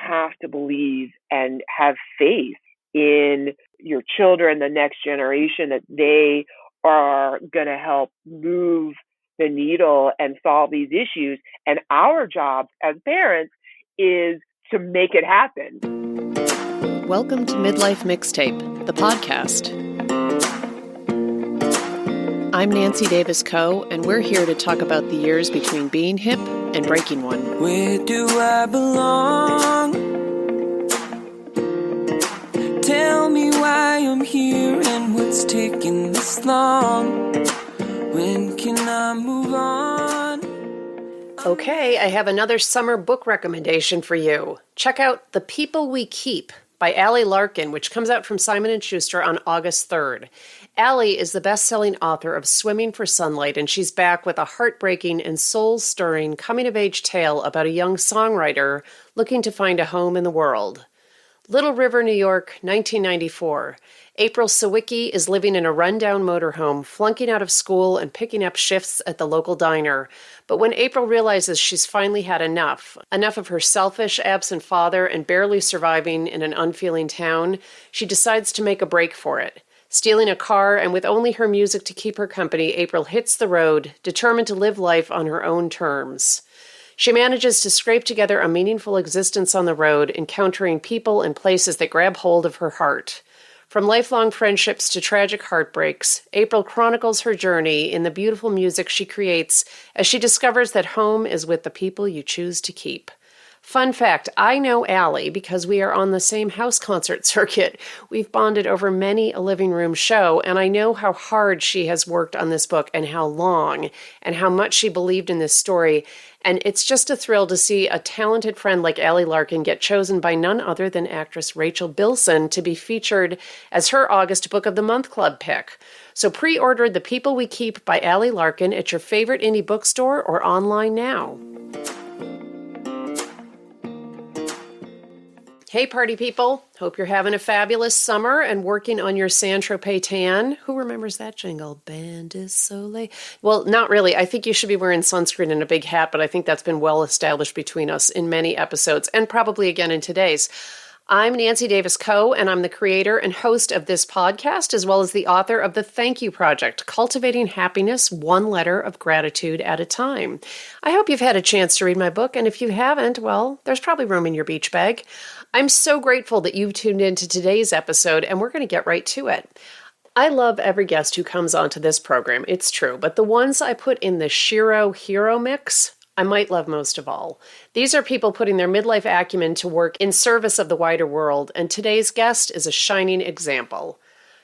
have to believe and have faith in your children, the next generation, that they are going to help move the needle and solve these issues. And our job as parents is to make it happen. Welcome to Midlife Mixtape, the podcast. I'm Nancy Davis-Coe, and we're here to talk about the years between being hip and breaking one. Where do I belong? Tell me why I'm here and what's taking this long. When can I move on? Okay, I have another summer book recommendation for you. Check out The People We Keep by Allie Larkin, which comes out from Simon & Schuster on August 3rd. Allie is the best-selling author of Swimming for Sunlight, and she's back with a heartbreaking and soul-stirring coming-of-age tale about a young songwriter looking to find a home in the world. Little River, New York, 1994. April Sawicki is living in a rundown motorhome, flunking out of school and picking up shifts at the local diner. But when April realizes she's finally had enough of her selfish, absent father and barely surviving in an unfeeling town, she decides to make a break for it. Stealing a car and with only her music to keep her company, April hits the road, determined to live life on her own terms. She manages to scrape together a meaningful existence on the road, encountering people and places that grab hold of her heart. From lifelong friendships to tragic heartbreaks, April chronicles her journey in the beautiful music she creates as she discovers that home is with the people you choose to keep. Fun fact, I know Allie because we are on the same house concert circuit. We've bonded over many a living room show, and I know how hard she has worked on this book and how long and how much she believed in this story. And it's just a thrill to see a talented friend like Allie Larkin get chosen by none other than actress Rachel Bilson to be featured as her August Book of the Month Club pick. So pre-order The People We Keep by Allie Larkin at your favorite indie bookstore or online now. Hey, party people. Hope you're having a fabulous summer and working on your Saint-Tropez tan. Who remembers that jingle? Band is so late. Well, not really. I think you should be wearing sunscreen and a big hat, but I think that's been well established between us in many episodes and probably again in today's. I'm Nancy Davis-Coe, and I'm the creator and host of this podcast, as well as the author of the Thank You Project, Cultivating Happiness One Letter of Gratitude at a Time. I hope you've had a chance to read my book, and if you haven't, well, there's probably room in your beach bag. I'm so grateful that you've tuned into today's episode, and we're going to get right to it. I love every guest who comes onto this program, it's true, but the ones I put in the Shiro Hero mix, I might love most of all. These are people putting their midlife acumen to work in service of the wider world, and today's guest is a shining example.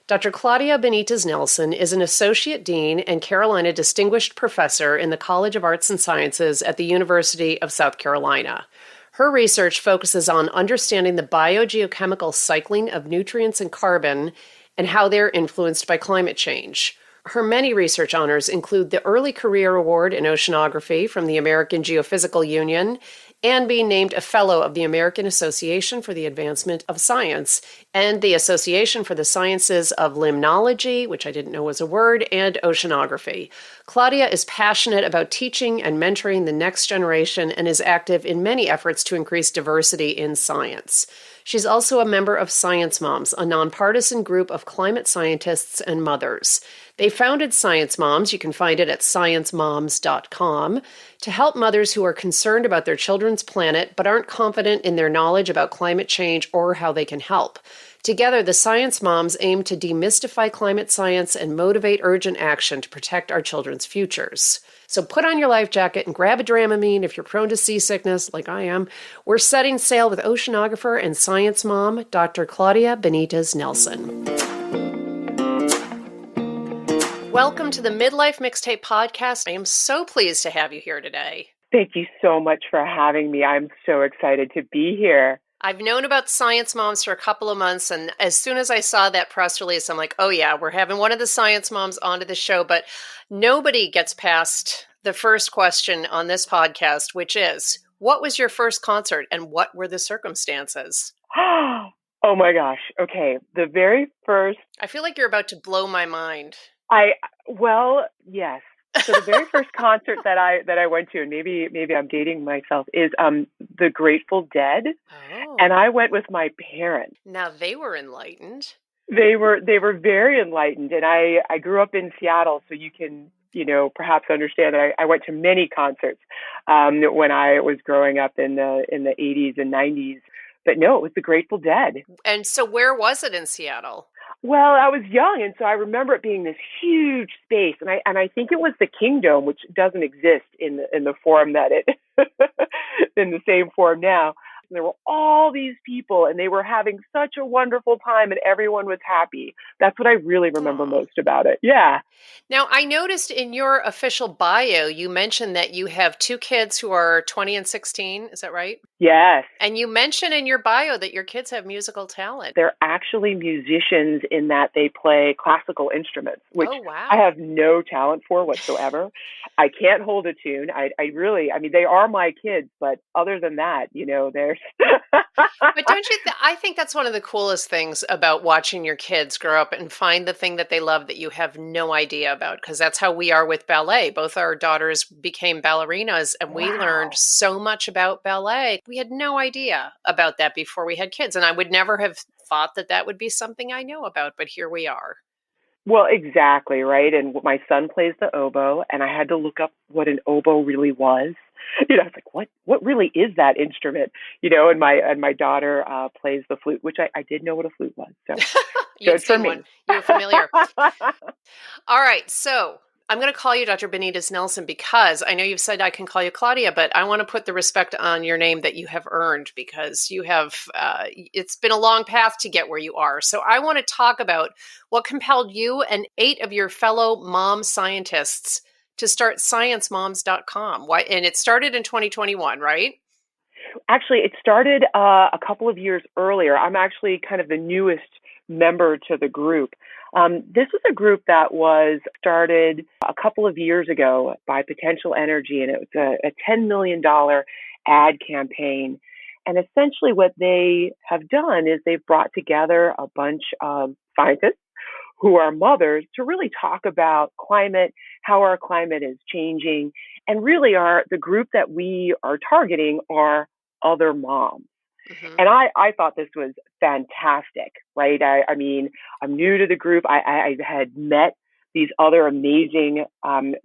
Dr. Claudia Benitez-Nelson is an Associate Dean and Carolina Distinguished Professor in the College of Arts and Sciences at the University of South Carolina. Her research focuses on understanding the biogeochemical cycling of nutrients and carbon and how they're influenced by climate change. Her many research honors include the Early Career Award in Oceanography from the American Geophysical Union and being named a Fellow of the American Association for the Advancement of Science and the Association for the Sciences of Limnology, which I didn't know was a word, and Oceanography. Claudia is passionate about teaching and mentoring the next generation and is active in many efforts to increase diversity in science. She's also a member of Science Moms, a nonpartisan group of climate scientists and mothers. They founded Science Moms, you can find it at sciencemoms.com, to help mothers who are concerned about their children's planet but aren't confident in their knowledge about climate change or how they can help. Together, the Science Moms aim to demystify climate science and motivate urgent action to protect our children's futures. So put on your life jacket and grab a Dramamine if you're prone to seasickness, like I am. We're setting sail with oceanographer and science mom, Dr. Claudia Benitez-Nelson. Welcome to the Midlife Mixtape podcast. I am so pleased to have you here today. Thank you so much for having me. I'm so excited to be here. I've known about Science Moms for a couple of months, and as soon as I saw that press release, I'm like, oh yeah, we're having one of the Science Moms onto the show, but nobody gets past the first question on this podcast, which is, what was your first concert and what were the circumstances? Oh my gosh. Okay. The very first... I feel like you're about to blow my mind. Well, yes. So the very first concert that I went to, and maybe I'm dating myself, is the Grateful Dead, and Oh, I went with my parents. now they were enlightened. They were very enlightened, and I grew up in Seattle, so you can perhaps understand that I went to many concerts when I was growing up in the 80s and 90s. But no, it was the Grateful Dead. And so where was it in Seattle? Well, I was young, and so I remember it being this huge space, and I think it was the Kingdom, which doesn't exist in the form that it in the same form now. And there were all these people, and they were having such a wonderful time, and everyone was happy. That's what I really remember Aw. most about it. Yeah. Now, I noticed in your official bio, you mentioned that you have two kids who are 20 and 16. Is that right? Yes. And you mention in your bio that your kids have musical talent. They're actually musicians in that they play classical instruments, which Oh, I wow. have no talent for whatsoever. I can't hold a tune. I mean, they are my kids, but other than that, there's. But don't you I think that's one of the coolest things about watching your kids grow up and find the thing that they love that you have no idea about, because that's how we are with ballet. Both our daughters became ballerinas and we learned Wow. so much about ballet. We had no idea about that before we had kids, and I would never have thought that that would be something I know about, but here we are. Well, exactly, right. And my son plays the oboe, and I had to look up what an oboe really was. I was like, what really is that instrument? And my daughter plays the flute, which I did know what a flute was. So You'd good for seen one. me. You were familiar. All right. So I'm going to call you Dr. Benitez-Nelson because I know you've said I can call you Claudia, but I want to put the respect on your name that you have earned because you have, it's been a long path to get where you are. So I want to talk about what compelled you and 8 of your fellow mom scientists to start ScienceMoms.com. Why? And it started in 2021, right? Actually, it started a couple of years earlier. I'm actually kind of the newest member to the group. This was a group that was started a couple of years ago by Potential Energy, and it was a $10 million ad campaign. And essentially, what they have done is they've brought together a bunch of scientists who are mothers to really talk about climate, how our climate is changing, and really the group that we are targeting are other moms. Mm-hmm. And I thought this was fantastic, right? I mean, I'm new to the group. I had met these other amazing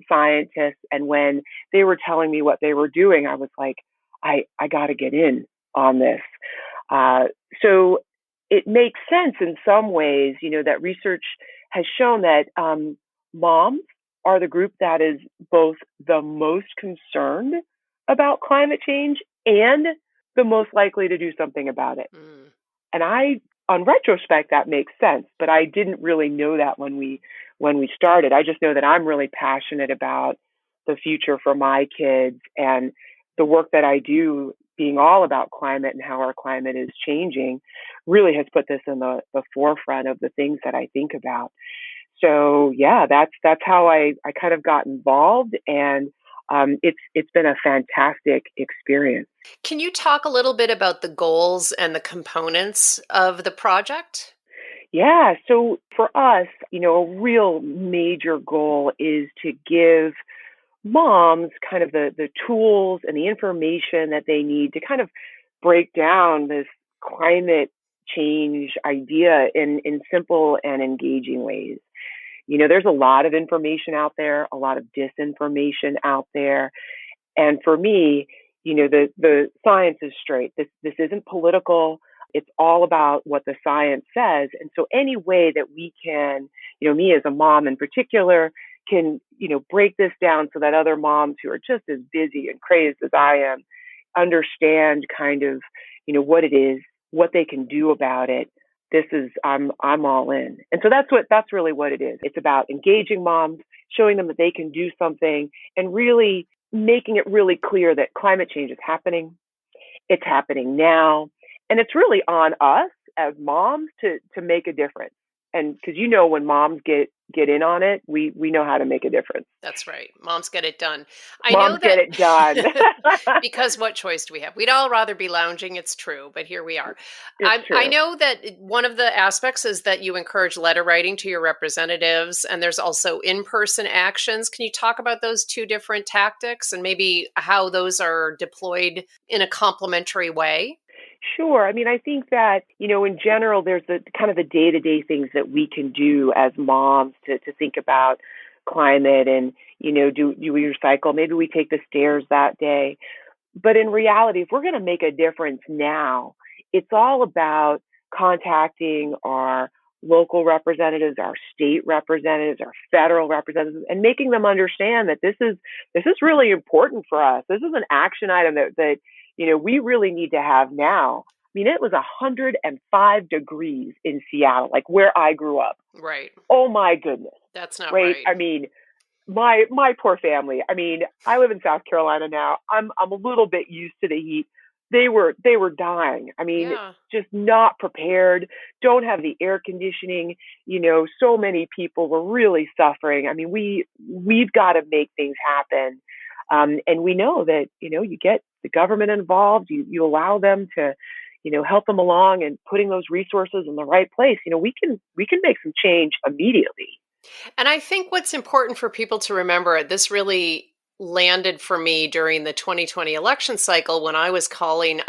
scientists, and when they were telling me what they were doing, I was like, I got to get in on this. Uh, so it makes sense in some ways, that research has shown that moms are the group that is both the most concerned about climate change and the most likely to do something about it. Mm. And on retrospect, that makes sense, but I didn't really know that when we started. I just know that I'm really passionate about the future for my kids, and the work that I do being all about climate and how our climate is changing really has put this in the forefront of the things that I think about. So yeah, that's how I kind of got involved, and it's been a fantastic experience. Can you talk a little bit about the goals and the components of the project? Yeah, so for us, a real major goal is to give moms kind of the tools and the information that they need to kind of break down this climate change idea in simple and engaging ways. There's a lot of information out there, a lot of disinformation out there. And for me, the science is straight. This isn't political. It's all about what the science says. And so any way that we can, me as a mom in particular, can, break this down so that other moms who are just as busy and crazed as I am understand kind of, what it is, what they can do about it. I'm all in. And so that's really what it is. It's about engaging moms, showing them that they can do something, and really making it really clear that climate change is happening. It's happening now. And it's really on us as moms to make a difference. And because when moms get get in on it, we know how to make a difference. That's right. Moms get it done. I Moms know get it done. because what choice do we have? We'd all rather be lounging. It's true, but here we are. It's I true. know that one of the aspects is that you encourage letter writing to your representatives, and there's also in-person actions. Can you talk about those two different tactics and maybe how those are deployed in a complementary way? Sure. I mean, I think that, in general, there's the kind of the day-to-day things that we can do as moms to think about climate and, do we recycle? Maybe we take the stairs that day. But in reality, if we're going to make a difference now, it's all about contacting our local representatives, our state representatives, our federal representatives, and making them understand that this is really important for us. This is an action item that we really need to have now. I mean, it was 105 degrees in Seattle, like where I grew up. Right. Oh my goodness. That's not right. right. I mean, my poor family. I mean, I live in South Carolina now. I'm a little bit used to the heat. They were dying. I mean, just not prepared. Don't have the air conditioning. So many people were really suffering. I mean, we've got to make things happen. And we know that, you get the government involved, you allow them to, help them along and putting those resources in the right place. We can make some change immediately. And I think what's important for people to remember, this really landed for me during the 2020 election cycle when I was calling.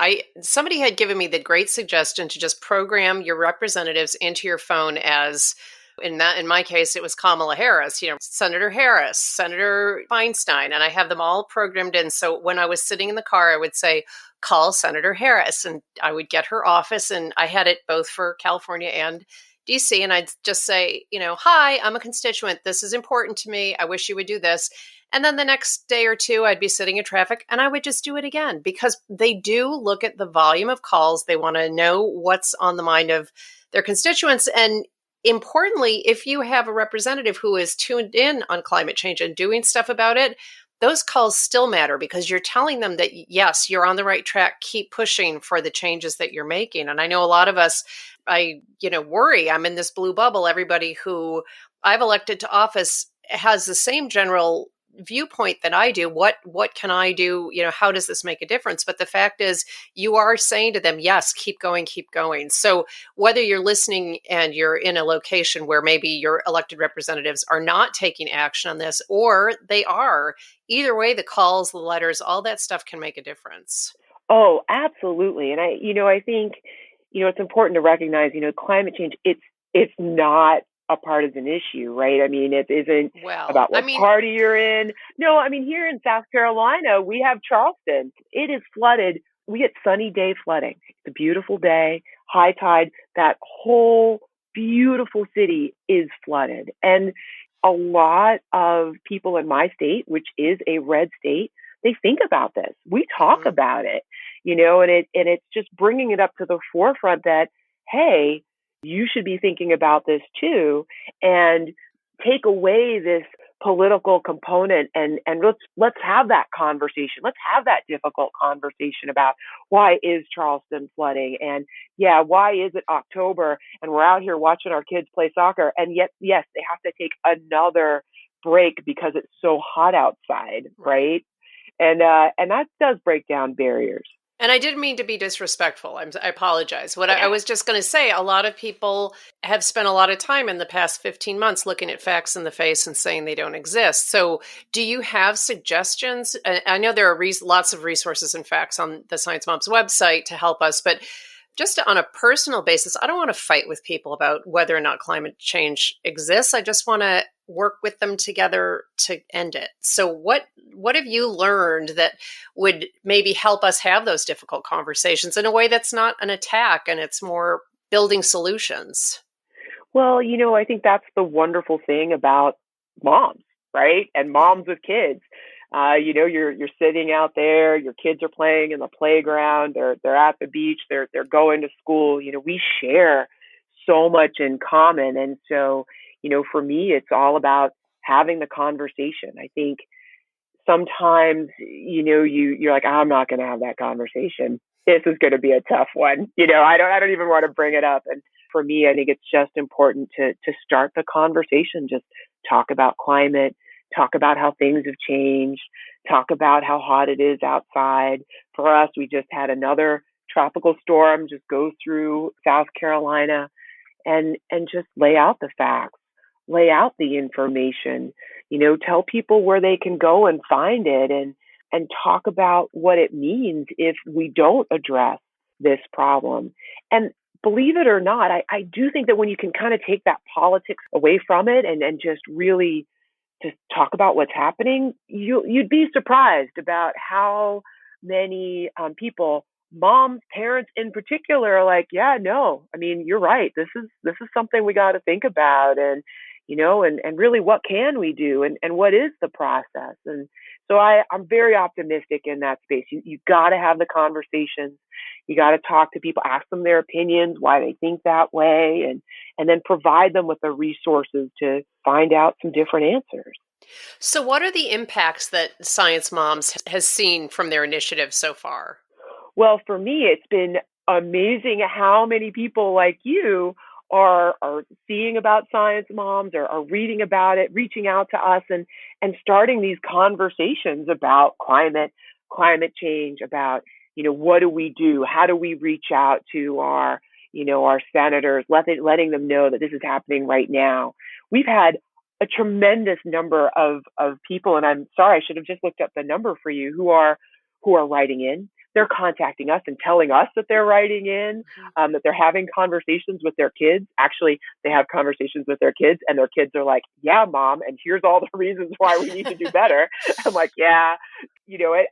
Somebody had given me the great suggestion to just program your representatives into your phone as, in my case, it was Kamala Harris, Senator Harris, Senator Feinstein, and I have them all programmed in. So when I was sitting in the car, I would say, call Senator Harris, and I would get her office, and I had it both for California and DC, and I'd just say, hi, I'm a constituent. This is important to me. I wish you would do this. And then the next day or two, I'd be sitting in traffic and I would just do it again because they do look at the volume of calls. They want to know what's on the mind of their constituents. And importantly, if you have a representative who is tuned in on climate change and doing stuff about it, those calls still matter because you're telling them that, yes, you're on the right track. Keep pushing for the changes that you're making. And I know a lot of us, I worry. I'm in this blue bubble. Everybody who I've elected to office has the same general viewpoint that I do. What can I do? How does this make a difference? But the fact is, you are saying to them, yes, keep going, keep going. So whether you're listening and you're in a location where maybe your elected representatives are not taking action on this, or they are, either way, the calls, the letters, all that stuff can make a difference. Oh, absolutely. And I think, it's important to recognize, climate change, it's not a partisan issue, right? I mean, it isn't about what party you're in. No, I mean, here in South Carolina, we have Charleston. It is flooded. We get sunny day flooding. It's a beautiful day, high tide. That whole beautiful city is flooded. And a lot of people in my state, which is a red state, they think about this. We talk about it, and it's just bringing it up to the forefront that, hey, you should be thinking about this too, and take away this political component and let's have that conversation. Let's have that difficult conversation about why is Charleston flooding, and why is it October and we're out here watching our kids play soccer, and yet, yes, they have to take another break because it's so hot outside, right? And that does break down barriers. And I didn't mean to be disrespectful. I apologize. I was just going to say, a lot of people have spent a lot of time in the past 15 months looking at facts in the face and saying they don't exist. So do you have suggestions? I know there are lots of resources and facts on the Science Moms website to help us, but just on a personal basis, I don't want to fight with people about whether or not climate change exists. I just want to work with them together to end it. So what have you learned that would maybe help us have those difficult conversations in a way that's not an attack and it's more building solutions? Well, I think that's the wonderful thing about moms, right? And moms with kids. You're sitting out there, your kids are playing in the playground, they're at the beach, they're going to school. We share so much in common. And so, for me, it's all about having the conversation. I think sometimes, you're like, I'm not going to have that conversation. this is going to be a tough one. I don't even want to bring it up. And for me, I think it's just important to start the conversation. Just talk about climate, talk about how things have changed, talk about how hot it is outside. For us, we just had another tropical storm just go through South Carolina, and just lay out the facts, lay out the information, tell people where they can go and find it, and talk about what it means if we don't address this problem. And believe it or not, I do think that when you can kind of take that politics away from it and just really just talk about what's happening, you'd be surprised about how many people, moms, parents in particular, are like, yeah, no, I mean, you're right. This is something we got to think about, and and really, what can we do, and what is the process? And so I'm very optimistic in that space. You got to have the conversations. You got to talk to people, ask them their opinions, why they think that way, and then provide them with the resources to find out some different answers. So what are the impacts that Science Moms has seen from their initiative so far? Well, for me, it's been amazing how many people like you are seeing about Science Moms, or are reading about it, reaching out to us, and starting these conversations about climate change, about, what do we do? How do we reach out to our senators, letting them know that this is happening right now. We've had a tremendous number of people, and I'm sorry, I should have just looked up the number for you, who are writing in. They're contacting us and telling us that they're writing in, that they're having conversations with their kids. Actually, they have conversations with their kids, and their kids are like, yeah, Mom, and here's all the reasons why we need to do better. I'm like, yeah,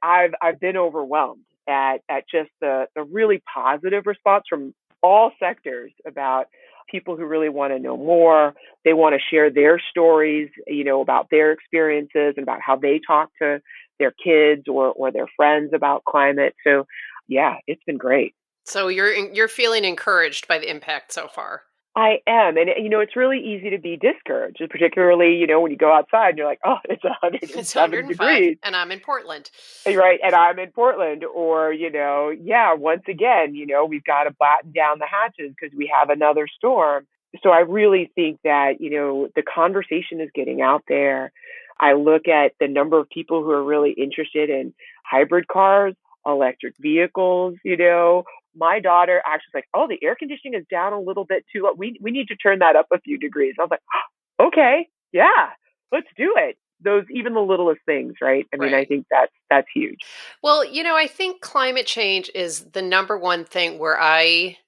I've been overwhelmed at just the really positive response from all sectors about people who really want to know more. They want to share their stories, about their experiences and about how they talk to their kids or their friends about climate. So yeah, it's been great. So you're feeling encouraged by the impact so far. I am. And, it's really easy to be discouraged, particularly, when you go outside and you're like, oh, it's 107 degrees. And I'm in Portland. Right. And I'm in Portland. Or, once again, we've got to batten down the hatches because we have another storm. So I really think that, the conversation is getting out there. I look at the number of people who are really interested in hybrid cars, electric vehicles. My daughter actually is like, oh, the air conditioning is down a little bit too low. We need to turn that up a few degrees. I was like, oh, okay, yeah, let's do it. Those, even the littlest things, right? I mean, I think that's huge. Well, I think climate change is the number one thing where I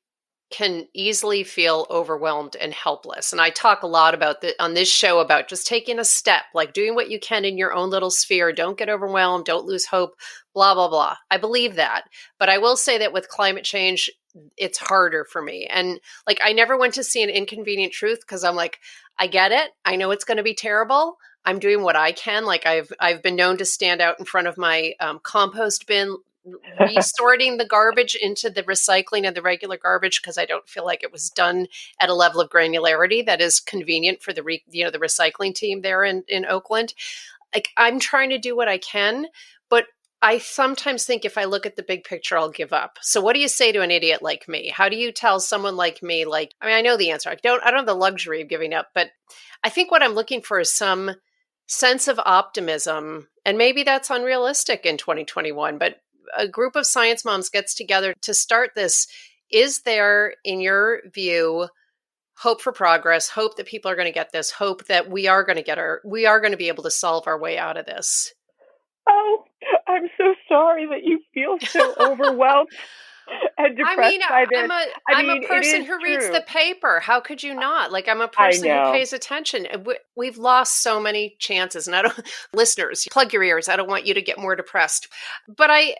can easily feel overwhelmed and helpless. And I talk a lot about on this show about just taking a step, like doing what you can in your own little sphere. Don't get overwhelmed. Don't lose hope, blah, blah, blah. I believe that. But I will say that with climate change, it's harder for me. And like, I never went to see An Inconvenient Truth because I'm like, I get it. I know it's going to be terrible. I'm doing what I can. Like I've been known to stand out in front of my compost bin, resorting the garbage into the recycling and the regular garbage because I don't feel like it was done at a level of granularity that is convenient for the the recycling team there in Oakland. Like, I'm trying to do what I can, but I sometimes think if I look at the big picture, I'll give up. So what do you say to an idiot like me? How do you tell someone like me, like, I mean, I know the answer. I don't have the luxury of giving up, but I think what I'm looking for is some sense of optimism. And maybe that's unrealistic in 2021, but a group of science moms gets together to start this. Is there, in your view, hope for progress, hope that people are going to get this, hope that we are going to be able to solve our way out of this? Oh, I'm so sorry that you feel so overwhelmed and depressed by this. I'm a person who reads the paper. How could you not? Like, I'm a person who pays attention. We've lost so many chances. And listeners, plug your ears. I don't want you to get more depressed. But I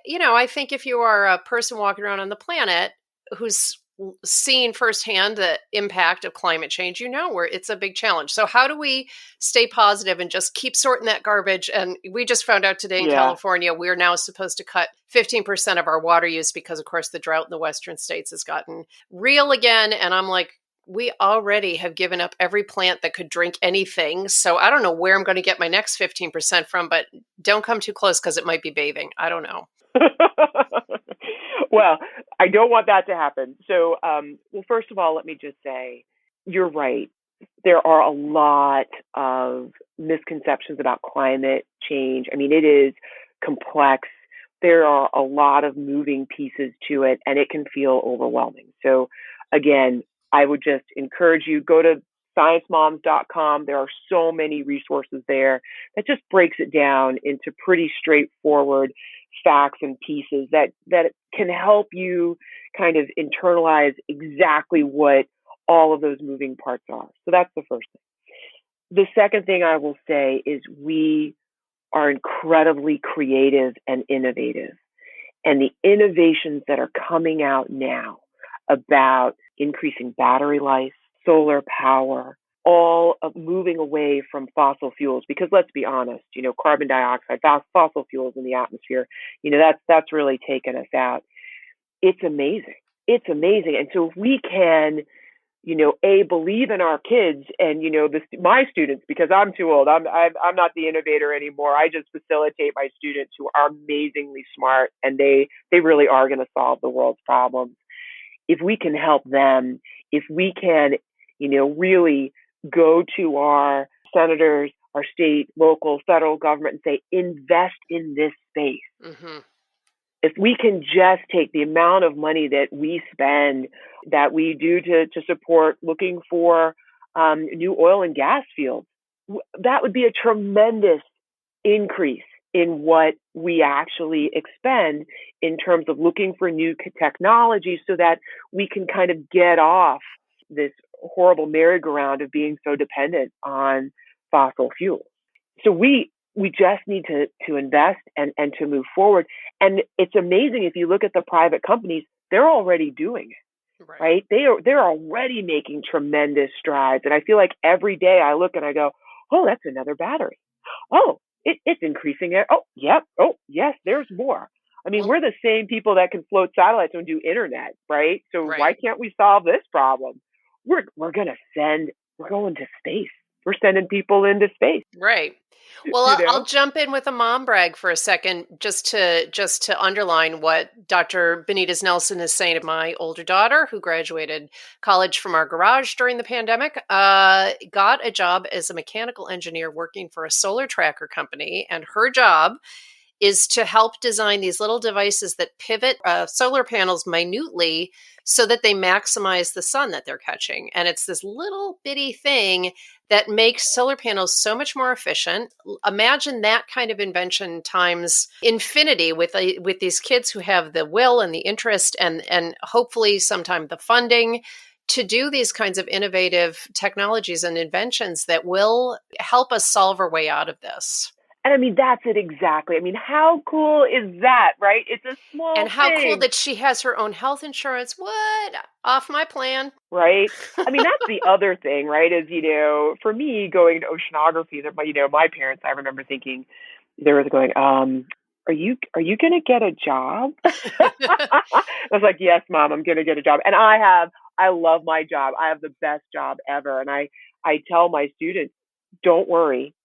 think if you are a person walking around on the planet who's seeing firsthand the impact of climate change, where it's a big challenge. So how do we stay positive and just keep sorting that garbage? And we just found out today in California, we're now supposed to cut 15% of our water use because, of course, the drought in the western states has gotten real again. And I'm like, we already have given up every plant that could drink anything. So I don't know where I'm going to get my next 15% from, but don't come too close because it might be bathing. I don't know. Well, I don't want that to happen. So, well, first of all, let me just say, you're right. There are a lot of misconceptions about climate change. I mean, it is complex. There are a lot of moving pieces to it, and it can feel overwhelming. So, again, I would just encourage you, go to sciencemoms.com. There are so many resources there that just breaks it down into pretty straightforward facts and pieces that can help you kind of internalize exactly what all of those moving parts are. So that's the first thing. The second thing I will say is we are incredibly creative and innovative. And the innovations that are coming out now about increasing battery life, solar power, all of moving away from fossil fuels, because let's be honest, carbon dioxide, fossil fuels in the atmosphere, that's really taken us out. It's amazing. It's amazing. And so if we can, believe in our kids and, my students, because I'm too old, I'm not the innovator anymore. I just facilitate my students who are amazingly smart, and they really are going to solve the world's problems. If we can help them, if we can, really go to our senators, our state, local, federal government and say, invest in this space. Mm-hmm. If we can just take the amount of money that we spend, that we do to support looking for new oil and gas fields, that would be a tremendous increase in what we actually expend in terms of looking for new technology so that we can kind of get off this horrible merry-go-round of being so dependent on fossil fuels. So we just need to invest and to move forward. And it's amazing if you look at the private companies, they're already doing it, right? They're already making tremendous strides. And I feel like every day I look and I go, oh, that's another battery. Oh, it's increasing it. Oh, yep. Oh, yes, there's more. I mean, we're the same people that can float satellites and do internet, right? So why can't we solve this problem? We're going to space. We're sending people into space. Right. Well, I'll jump in with a mom brag for a second, just to underline what Dr. Benitez-Nelson is saying. My older daughter, who graduated college from our garage during the pandemic, got a job as a mechanical engineer working for a solar tracker company, and her job is to help design these little devices that pivot solar panels minutely so that they maximize the sun that they're catching. And it's this little bitty thing that makes solar panels so much more efficient. Imagine that kind of invention times infinity with these kids who have the will and the interest and hopefully sometime the funding to do these kinds of innovative technologies and inventions that will help us solve our way out of this. And I mean, that's it exactly. I mean, how cool is that, right? It's a small And how thing. cool that she has her own health insurance. What? Off my plan. Right. I mean, that's the other thing, right? Is, for me going to oceanography, my parents, I remember thinking, they were going, are you going to get a job? I was like, yes, Mom, I'm going to get a job. And I love my job. I have the best job ever. And I tell my students, don't worry.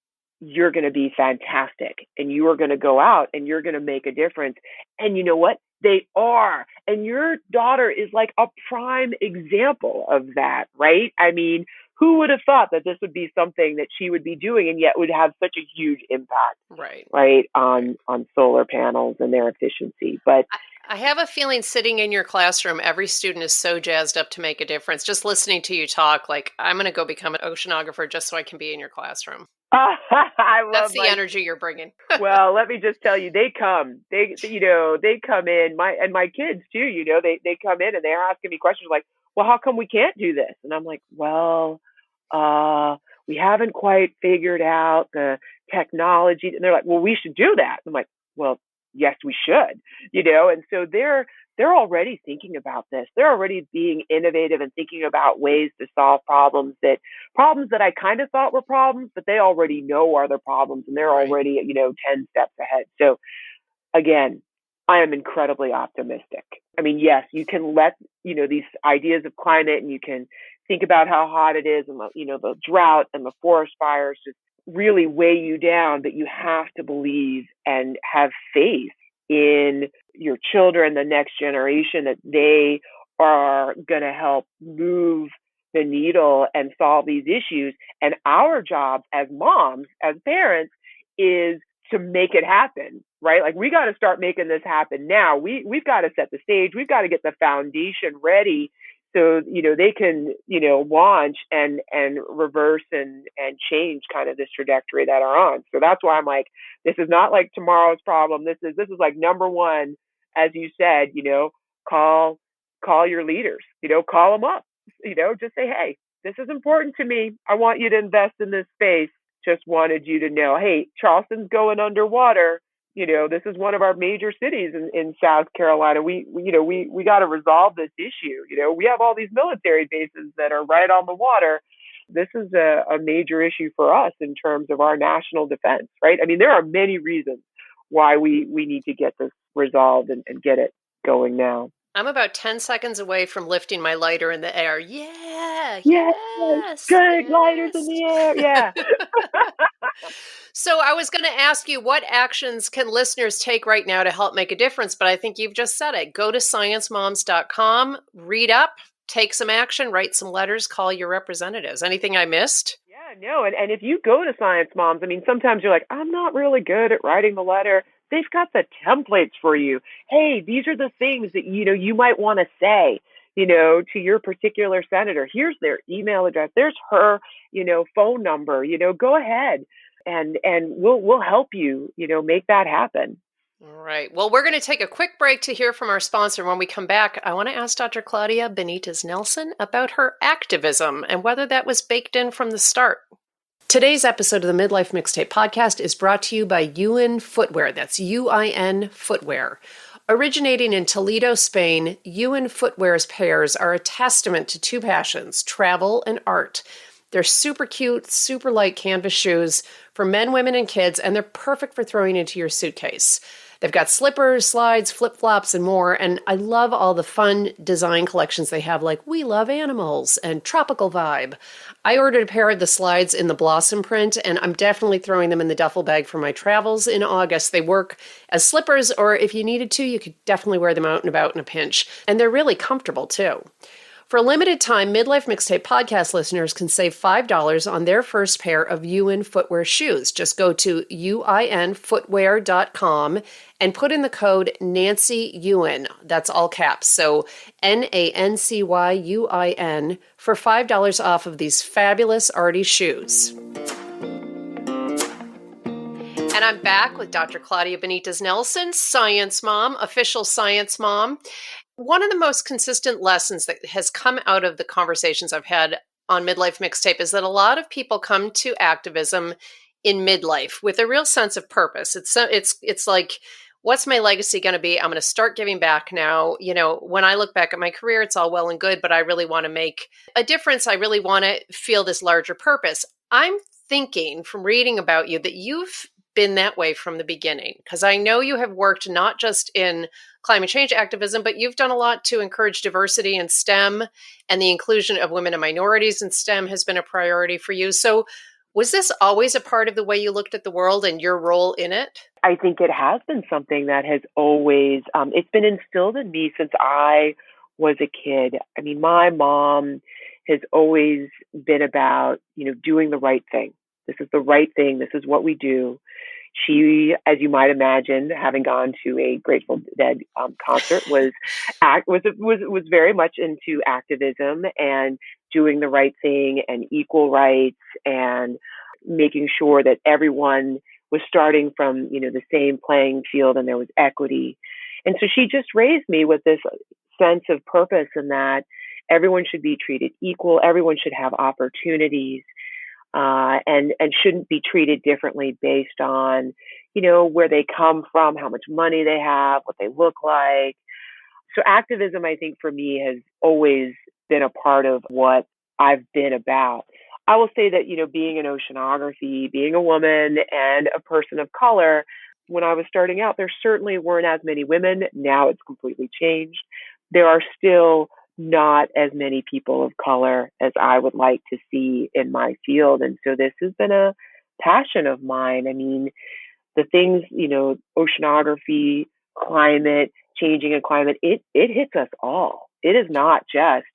You're going to be fantastic and you are going to go out and you're going to make a difference. And you know what? They are. And your daughter is like a prime example of that, right? I mean, who would have thought that this would be something that she would be doing and yet would have such a huge impact, right, on solar panels and their efficiency. But I have a feeling sitting in your classroom, every student is so jazzed up to make a difference. Just listening to you talk, like, I'm going to go become an oceanographer just so I can be in your classroom. That's the energy you're bringing. Well, let me just tell you, they come in, my kids too, they come in and they're asking me questions like, well, how come we can't do this? And I'm like, well, we haven't quite figured out the technology. And they're like, well, we should do that. I'm like, well, yes, we should, and so they're already thinking about this. They're already being innovative and thinking about ways to solve problems that I kind of thought were problems, but they already know are the problems, and they're already, 10 steps ahead. So again, I am incredibly optimistic. I mean, yes, you can let, these ideas of climate, and you can think about how hot it is, and the drought and the forest fires just really weigh you down, but you have to believe and have faith in your children, the next generation, that they are going to help move the needle and solve these issues. And our job as moms, as parents, is to make it happen, right? Like, we got to start making this happen now. We've got to set the stage. We've got to get the foundation ready so, they can, launch and reverse and change kind of this trajectory that are on. So that's why I'm like, this is not like tomorrow's problem. This is like number one, as you said, call your leaders, call them up, just say, hey, this is important to me. I want you to invest in this space. Just wanted you to know, hey, Charleston's going underwater. This is one of our major cities in South Carolina. We got to resolve this issue. We have all these military bases that are right on the water. This is a major issue for us in terms of our national defense, right? I mean, there are many reasons why we need to get this resolved and get it going now. I'm about 10 seconds away from lifting my lighter in the air. Yeah, yes, good, yes. Lighters in the air, yeah. So I was going to ask you, what actions can listeners take right now to help make a difference? But I think you've just said it. Go to ScienceMoms.com, read up, take some action, write some letters, call your representatives. Anything I missed? Yeah, no. And if you go to Science Moms, I mean, sometimes you're like, I'm not really good at writing the letter. They've got the templates for you. Hey, these are the things that, you might want to say, to your particular senator. Here's their email address. There's her, phone number. Go ahead and we'll help you, make that happen. All right. Well, we're going to take a quick break to hear from our sponsor. When we come back, I want to ask Dr. Claudia Benitez-Nelson about her activism and whether that was baked in from the start. Today's episode of the Midlife Mixtape podcast is brought to you by UIN Footwear. That's UIN Footwear. Originating in Toledo, Spain, UIN Footwear's pairs are a testament to two passions, travel and art. They're super cute, super light canvas shoes for men, women, and kids, and they're perfect for throwing into your suitcase. They've got slippers, slides, flip-flops, and more, and I love all the fun design collections they have, like We Love Animals and Tropical Vibe. I ordered a pair of the slides in the Blossom print, and I'm definitely throwing them in the duffel bag for my travels in August. They work as slippers, or if you needed to, you could definitely wear them out and about in a pinch. And they're really comfortable, too. For a limited time, Midlife Mixtape podcast listeners can save $5 on their first pair of UIN Footwear shoes. Just go to uinfootwear.com and put in the code NancyUIN. That's all caps. So NancyUIN for $5 off of these fabulous arty shoes. And I'm back with Dr. Claudia Benitez-Nelson, Science Mom, official Science Mom. One of the most consistent lessons that has come out of the conversations I've had on Midlife Mixtape is that a lot of people come to activism in midlife with a real sense of purpose. It's like, what's my legacy going to be? I'm going to start giving back now. When I look back at my career, it's all well and good, but I really want to make a difference. I really want to feel this larger purpose. I'm thinking from reading about you that you've been that way from the beginning, because I know you have worked not just in climate change activism, but you've done a lot to encourage diversity in STEM, and the inclusion of women and minorities in STEM has been a priority for you. So was this always a part of the way you looked at the world and your role in it? I think it has been something that has always, it's been instilled in me since I was a kid. I mean, my mom has always been about, doing the right thing. This is the right thing. This is what we do. She, as you might imagine, having gone to a Grateful Dead concert, was very much into activism and doing the right thing and equal rights and making sure that everyone was starting from, the same playing field and there was equity. And so she just raised me with this sense of purpose, and that everyone should be treated equal. Everyone should have opportunities. And shouldn't be treated differently based on, where they come from, how much money they have, what they look like. So activism, I think, for me has always been a part of what I've been about. I will say that, being in oceanography, being a woman and a person of color, when I was starting out, there certainly weren't as many women. Now it's completely changed. There are still not as many people of color as I would like to see in my field. And so this has been a passion of mine. I mean, the things, oceanography climate changing and climate, it hits us all. It is not just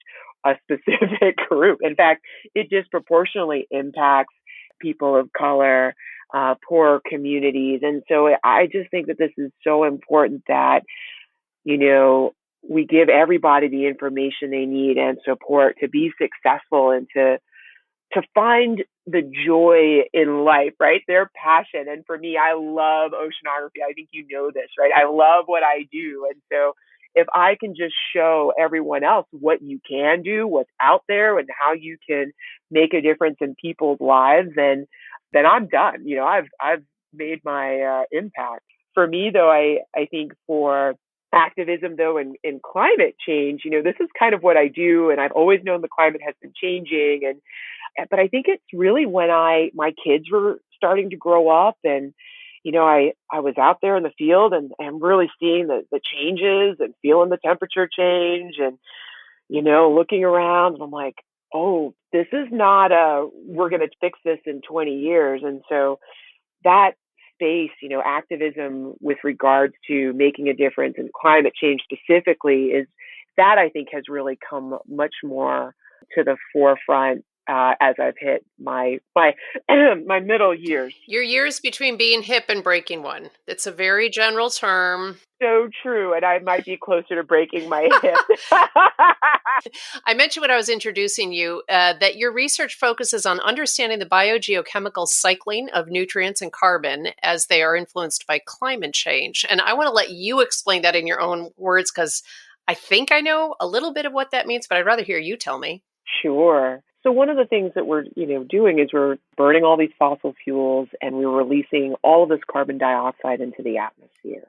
a specific group. In fact, it disproportionately impacts people of color, poor communities. And so I just think that this is so important that, you know, we give everybody the information they need and support to be successful and to find the joy in life, right? Their passion. And for me, I love oceanography. I think you know this, right? I love what I do. And so if I can just show everyone else what you can do, what's out there and how you can make a difference in people's lives, then I'm done. You know, I've made my impact. For me though, I think for activism though in climate change, you know, this is kind of what I do, and I've always known the climate has been changing, but I think it's really when my kids were starting to grow up, and you know, I was out there in the field and really seeing the changes and feeling the temperature change, and you know, looking around, and I'm like, oh, this is not we're going to fix this in 20 years. And so that space, you know, activism with regards to making a difference in climate change specifically, is that I think has really come much more to the forefront as I've hit my my middle years. Your years between being hip and breaking one. It's a very general term. So true, and I might be closer to breaking my hip. I mentioned when I was introducing you that your research focuses on understanding the biogeochemical cycling of nutrients and carbon as they are influenced by climate change. And I want to let you explain that in your own words, because I think I know a little bit of what that means, but I'd rather hear you tell me. Sure. So one of the things that we're, you know, doing is we're burning all these fossil fuels and we're releasing all of this carbon dioxide into the atmosphere.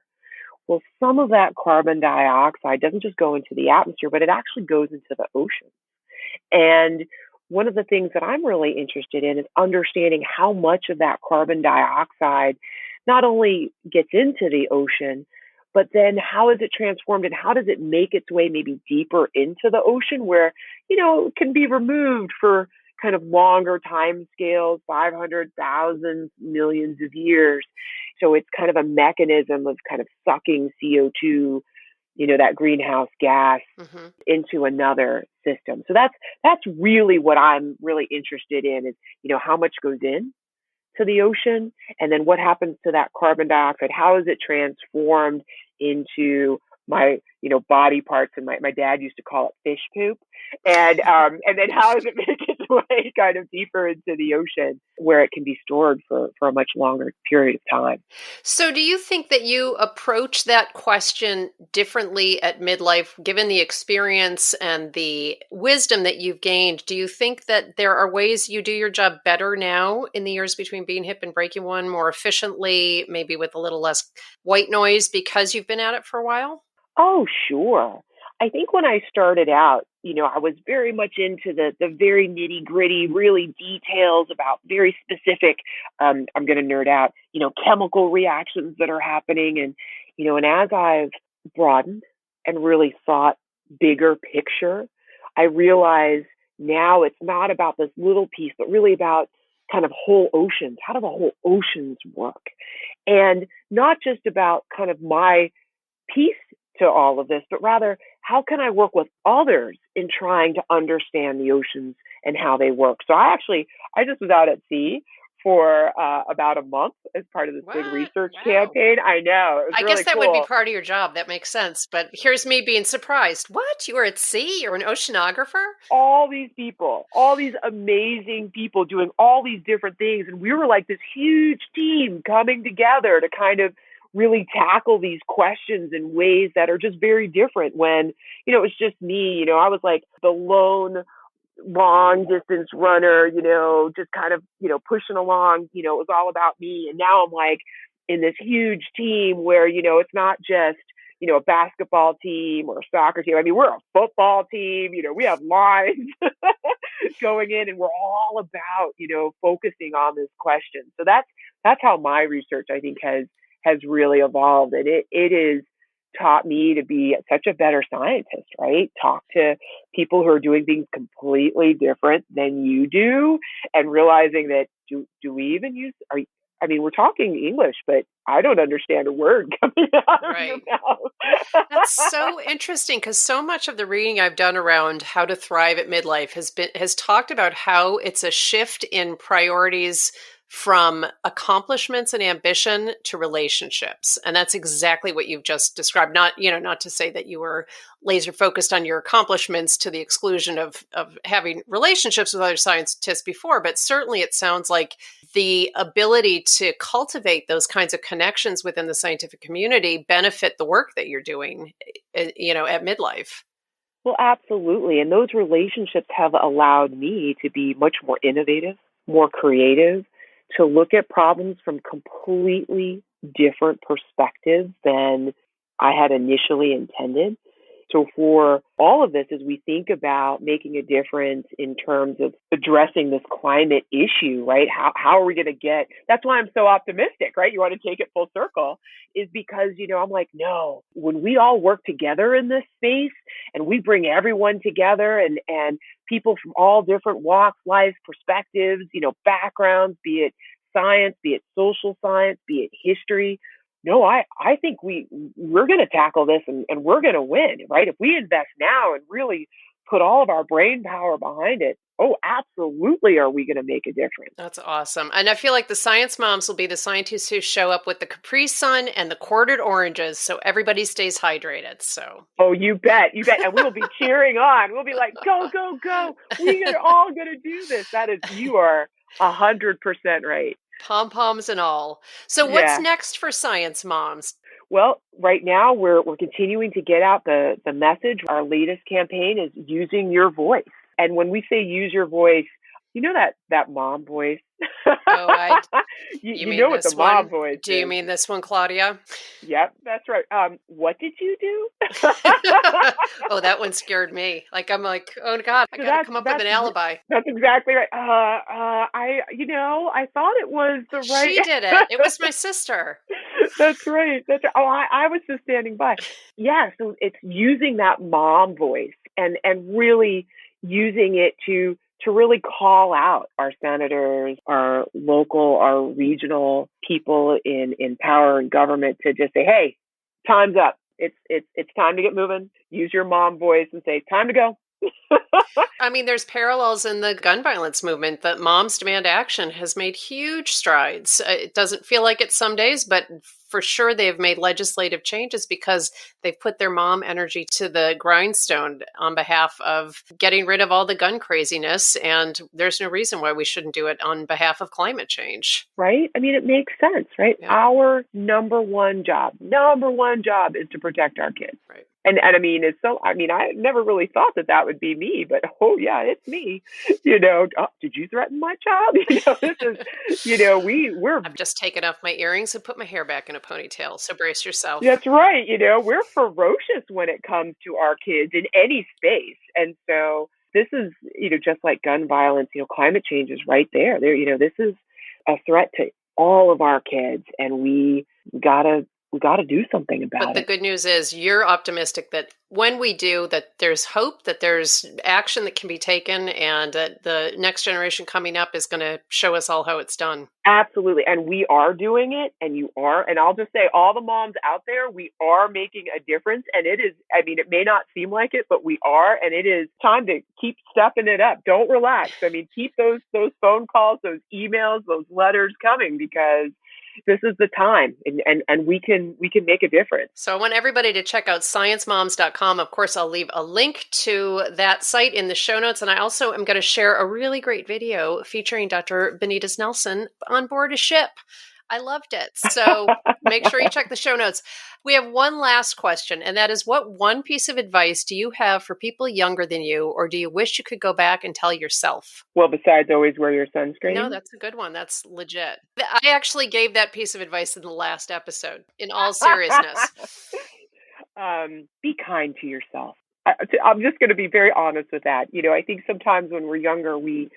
Well, some of that carbon dioxide doesn't just go into the atmosphere, but it actually goes into the ocean. And one of the things that I'm really interested in is understanding how much of that carbon dioxide not only gets into the ocean, but then how is it transformed and how does it make its way maybe deeper into the ocean where, you know, it can be removed for kind of longer time scales, 500,000 millions of years. So it's kind of a mechanism of kind of sucking CO2, you know, that greenhouse gas into another system. So that's really what I'm really interested in is, you know, how much goes in to the ocean and then what happens to that carbon dioxide? How is it transformed into my, you know, body parts? And my dad used to call it fish poop. And then how does it make its way kind of deeper into the ocean where it can be stored for a much longer period of time? So do you think that you approach that question differently at midlife, given the experience and the wisdom that you've gained? Do you think that there are ways you do your job better now in the years between being hip and breaking one, more efficiently, maybe with a little less white noise because you've been at it for a while? Oh, sure. I think when I started out, you know, I was very much into the very nitty gritty, really details about very specific, I'm going to nerd out, you know, chemical reactions that are happening. And, you know, and as I've broadened and really thought bigger picture, I realize now it's not about this little piece, but really about kind of whole oceans. How do the whole oceans work? And not just about kind of my piece to all of this, but rather how can I work with others in trying to understand the oceans and how they work? So I just was out at sea for about a month as part of this big research campaign. I know. It was really guess that cool. would be part of your job. That makes sense. But here's me being surprised. What? You were at sea? You're an oceanographer? All these people, all these amazing people doing all these different things. And we were like this huge team coming together to kind of really tackle these questions in ways that are just very different when, you know, it was just me, you know, I was like the lone long distance runner, you know, just kind of, you know, pushing along, you know, it was all about me. And now I'm like in this huge team where, you know, it's not just, you know, a basketball team or a soccer team. I mean, we're a football team, you know, we have lines going in and we're all about, you know, focusing on this question. So that's how my research, I think, has really evolved. And it is taught me to be such a better scientist, right? Talk to people who are doing things completely different than you do and realizing that do we even use, I mean, we're talking English, but I don't understand a word coming out of your Right. mouth. That's so interesting because so much of the reading I've done around how to thrive at midlife has talked about how it's a shift in priorities from accomplishments and ambition to relationships. And that's exactly what you've just described. Not to say that you were laser focused on your accomplishments to the exclusion of having relationships with other scientists before, but certainly it sounds like the ability to cultivate those kinds of connections within the scientific community benefit the work that you're doing, at midlife. Well, absolutely. And those relationships have allowed me to be much more innovative, more creative, to look at problems from completely different perspectives than I had initially intended. So for all of this, as we think about making a difference in terms of addressing this climate issue, right? How are we going to get, that's why I'm so optimistic, right? You want to take it full circle, is because, I'm like, no, when we all work together in this space and we bring everyone together and people from all different walks, life, perspectives, backgrounds, be it science, be it social science, be it history. No, I think we're going to tackle this and we're going to win, right? If we invest now and really put all of our brain power behind it, oh, absolutely are we going to make a difference. That's awesome. And I feel like the science moms will be the scientists who show up with the Capri Sun and the quartered oranges so everybody stays hydrated. So. Oh, you bet. And we will be cheering on. We'll be like, go, go, go. We are all going to do this. You are 100% right. Pom-poms and all. So what's next for science moms? Well, right now we're continuing to get out the message. Our latest campaign is using your voice. And when we say use your voice, that mom voice. Oh, you know what the mom voice Do you mean this one, Claudia? Yep, that's right. What did you do? Oh, that one scared me. I'm like, oh God, I got to come up with an alibi. That's exactly right. I thought it was the right. She did it. It was my sister. That's right. Oh, I was just standing by. Yeah, so it's using that mom voice and really using it to really call out our senators, our local, our regional people in power and government to just say, hey, time's up. It's time to get moving. Use your mom voice and say, time to go. I mean, there's parallels in the gun violence movement that Moms Demand Action has made huge strides. It doesn't feel like it some days, but for sure they've made legislative changes because they've put their mom energy to the grindstone on behalf of getting rid of all the gun craziness. And there's no reason why we shouldn't do it on behalf of climate change. Right? I mean, it makes sense, right? Yeah. Our number one job is to protect our kids. Right. And I mean, I never really thought that would be me, but oh yeah, it's me. Did you threaten my child? This is, we're. I've just taken off my earrings and put my hair back in a ponytail. So brace yourself. That's right. We're ferocious when it comes to our kids in any space. And so this is, just like gun violence, climate change is right there. This is a threat to all of our kids, and we gotta do something about it. But the good news is you're optimistic that when we do, that there's hope, that there's action that can be taken, and that the next generation coming up is going to show us all how it's done. Absolutely. And we are doing it, and you are. And I'll just say, all the moms out there, we are making a difference. And it is, it may not seem like it, but we are. And it is time to keep stepping it up. Don't relax. Keep those phone calls, those emails, those letters coming, because this is the time, and we can make a difference. So I want everybody to check out sciencemoms.com. Of course, I'll leave a link to that site in the show notes. And I also am going to share a really great video featuring Dr. Benitez-Nelson on board a ship. I loved it. So make sure you check the show notes. We have one last question, and that is, what one piece of advice do you have for people younger than you, or do you wish you could go back and tell yourself? Well, besides always wear your sunscreen. No, that's a good one. That's legit. I actually gave that piece of advice in the last episode, in all seriousness. Be kind to yourself. I'm just going to be very honest with that. I think sometimes when we're younger, we're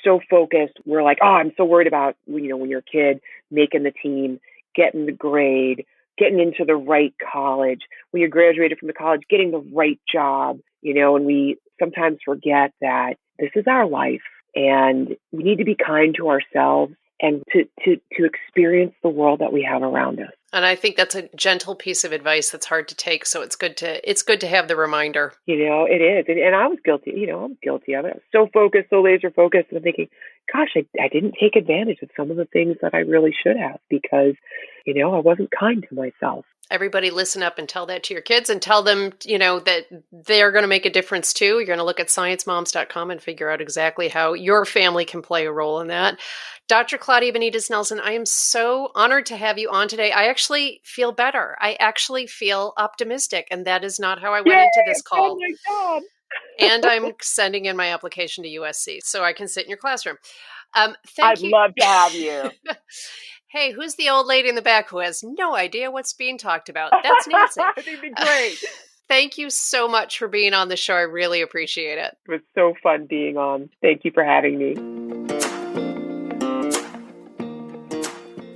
so focused. We're like, oh, I'm so worried about, when you're a kid, making the team, getting the grade, getting into the right college. When you're graduated from the college, getting the right job, and we sometimes forget that this is our life, and we need to be kind to ourselves and to experience the world that we have around us. And I think that's a gentle piece of advice that's hard to take. So it's good to have the reminder. It is. And I was guilty. I'm guilty of it. I was so focused, so laser focused, and I'm thinking, gosh, I didn't take advantage of some of the things that I really should have because, I wasn't kind to myself. Everybody listen up and tell that to your kids and tell them, that they're going to make a difference too. You're going to look at sciencemoms.com and figure out exactly how your family can play a role in that. Dr. Claudia Benitez-Nelson, I am so honored to have you on today. I actually feel better. I actually feel optimistic, and that is not how I went into this call. Oh my God. And I'm sending in my application to USC so I can sit in your classroom. I'd love to have you. Hey, who's the old lady in the back who has no idea what's being talked about? That's Nancy. That'd be great. Thank you so much for being on the show. I really appreciate it. It was so fun being on. Thank you for having me.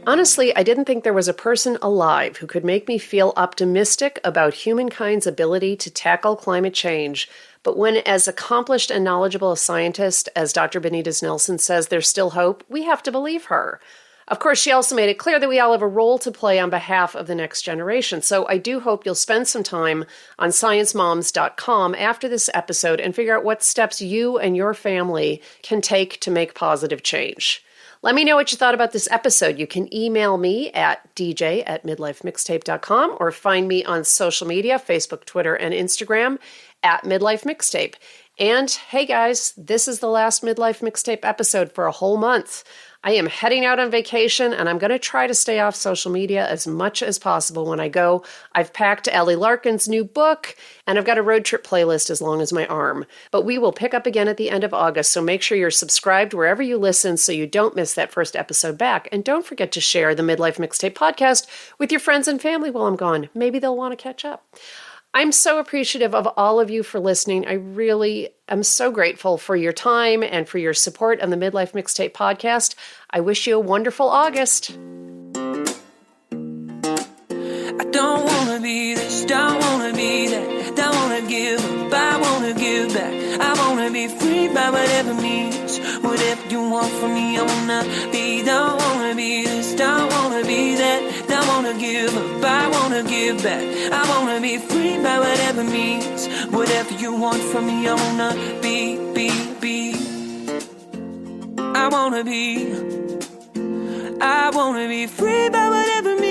Honestly, I didn't think there was a person alive who could make me feel optimistic about humankind's ability to tackle climate change. But when as accomplished and knowledgeable a scientist as Dr. Benitez-Nelson says there's still hope, we have to believe her. Of course, she also made it clear that we all have a role to play on behalf of the next generation. So I do hope you'll spend some time on sciencemoms.com after this episode and figure out what steps you and your family can take to make positive change. Let me know what you thought about this episode. You can email me at dj@midlifemixtape.com or find me on social media, Facebook, Twitter, and Instagram at Midlife Mixtape. And hey guys, this is the last Midlife Mixtape episode for a whole month. I am heading out on vacation, and I'm going to try to stay off social media as much as possible when I go. I've packed Ellie Larkin's new book, and I've got a road trip playlist as long as my arm. But we will pick up again at the end of August, so make sure you're subscribed wherever you listen so you don't miss that first episode back. And don't forget to share the Midlife Mixtape podcast with your friends and family while I'm gone. Maybe they'll want to catch up. I'm so appreciative of all of you for listening. I really am so grateful for your time and for your support on the Midlife Mixtape podcast. I wish you a wonderful August. I don't want to be this, don't want to be that, don't want to give up, I want to give back. I want to be free by whatever means, whatever you want from me, I want to be. Don't want to be this, don't want to be that, don't want to give up, I want to give back. I want to be free by whatever means, whatever you want from me, I want to be. I want to be free by whatever means.